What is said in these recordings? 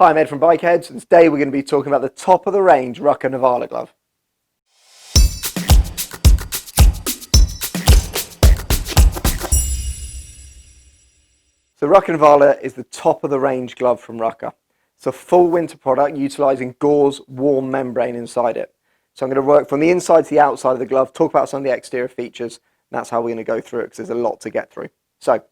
Hi, I'm Ed from Bikerheadz, and today we're going to be talking about the top of the range Rukka Nivala glove. So Rukka Nivala is the top of the range glove from Rukka. It's a full winter product utilising Gore's warm membrane inside it. So I'm going to work from the inside to the outside of the glove, talk about some of the exterior features, and that's how we're going to go through it because there's a lot to get through. So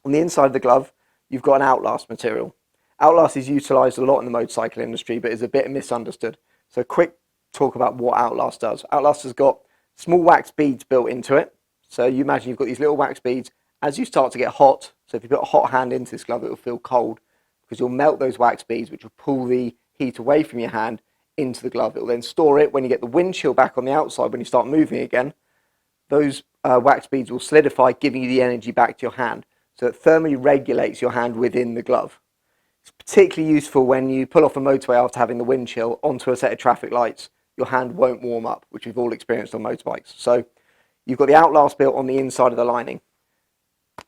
on the inside of the glove, you've got an Outlast material. Outlast is utilised a lot in the motorcycle industry, but is a bit misunderstood. So quick talk about what Outlast does. Outlast has got small wax beads built into it. So you imagine you've got these little wax beads. As you start to get hot, so if you put a hot hand into this glove, it will feel cold because you'll melt those wax beads, which will pull the heat away from your hand into the glove. It will then store it. When you get the wind chill back on the outside, when you start moving again, those wax beads will solidify, giving you the energy back to your hand. So it thermally regulates your hand within the glove. It's particularly useful when you pull off a motorway after having the wind chill onto a set of traffic lights. Your hand won't warm up, which we've all experienced on motorbikes. So you've got the Outlast built on the inside of the lining.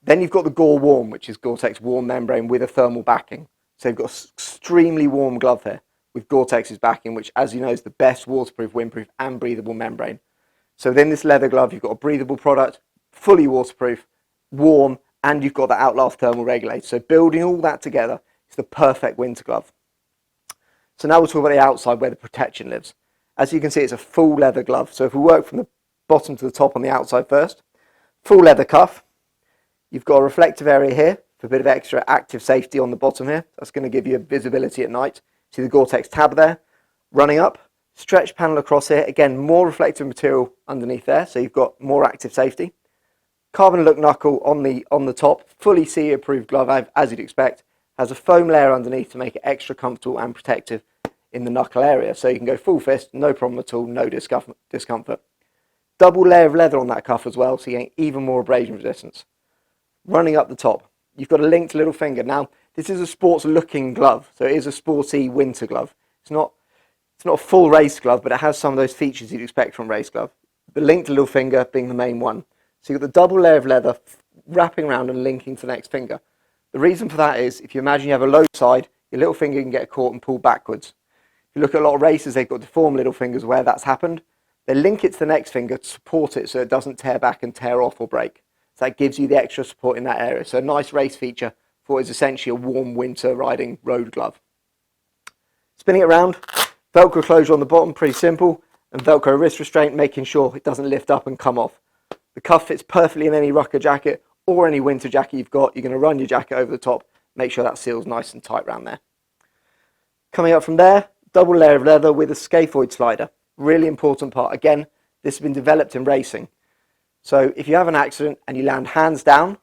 Then you've got the Gore Warm, which is Gore-Tex warm membrane with a thermal backing. So you've got an extremely warm glove here with Gore-Tex's backing, which, as you know, is the best waterproof, windproof and breathable membrane. So within this leather glove, you've got a breathable product, fully waterproof, warm, and you've got the Outlast thermal regulator. So building all that together, it's the perfect winter glove. So now we'll talk about the outside where the protection lives. As you can see, it's a full leather glove. So if we work from the bottom to the top on the outside first, full leather cuff. You've got a reflective area here for a bit of extra active safety on the bottom here. That's going to give you visibility at night. See the Gore-Tex tab there. Running up, stretch panel across here. Again, more reflective material underneath there, so you've got more active safety. Carbon look knuckle on the top, fully CE approved glove as you'd expect. Has a foam layer underneath to make it extra comfortable and protective in the knuckle area. So you can go full fist, no problem at all, no discomfort. Double layer of leather on that cuff as well, so you get even more abrasion resistance. Running up the top, you've got a linked little finger. Now, this is a sports looking glove, so it is a sporty winter glove. It's not a full race glove, but it has some of those features you'd expect from a race glove. The linked little finger being the main one. So you've got the double layer of leather wrapping around and linking to the next finger. The reason for that is, if you imagine you have a low side, your little finger can get caught and pulled backwards. If you look at a lot of racers, they've got deformed little fingers where that's happened. They link it to the next finger to support it so it doesn't tear back and tear off or break. So that gives you the extra support in that area. So a nice race feature for what is essentially a warm winter riding road glove. Spinning it around, Velcro closure on the bottom, pretty simple, and Velcro wrist restraint, making sure it doesn't lift up and come off. The cuff fits perfectly in any Rukka jacket or any winter jacket you've got. You're going to run your jacket over the top, make sure that seals nice and tight around there. Coming up from there, double layer of leather with a Scaphoid Slider. Really important part. Again, this has been developed in racing. So if you have an accident and you land hands down,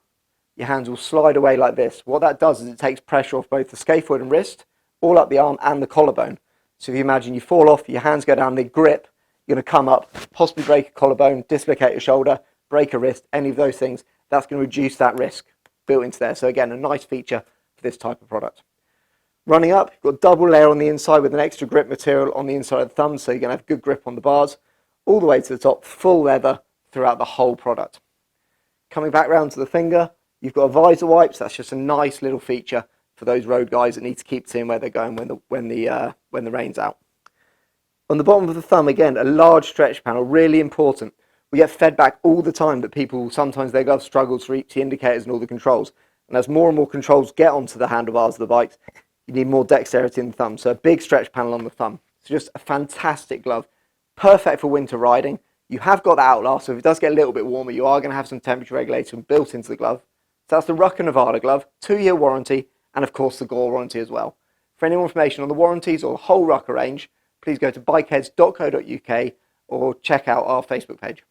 your hands will slide away like this. What that does is it takes pressure off both the scaphoid and wrist, all up the arm and the collarbone. So if you imagine you fall off, your hands go down, they grip, you're going to come up, possibly break a collarbone, dislocate a shoulder, break a wrist, any of those things. That's going to reduce that risk built into there. So again, a nice feature for this type of product. Running up, you've got double layer on the inside with an extra grip material on the inside of the thumb, so you're going to have good grip on the bars. All the way to the top, full leather throughout the whole product. Coming back round to the finger, you've got a Visor Wipes. That's just a nice little feature for those road guys that need to keep seeing where they're going when the rain's out. On the bottom of the thumb, again, a large stretch panel, really important. We get fed back all the time that people, sometimes their gloves struggle to reach the indicators and all the controls. And as more and more controls get onto the handlebars of the bikes, you need more dexterity in the thumb. So a big stretch panel on the thumb. It's just a fantastic glove. Perfect for winter riding. You have got the Outlast, so if it does get a little bit warmer, you are going to have some temperature regulation built into the glove. So that's the Rukka Nivala glove, 2-year warranty, and of course the Gore warranty as well. For any more information on the warranties or the whole Rukka range, please go to bikerheadz.co.uk or check out our Facebook page.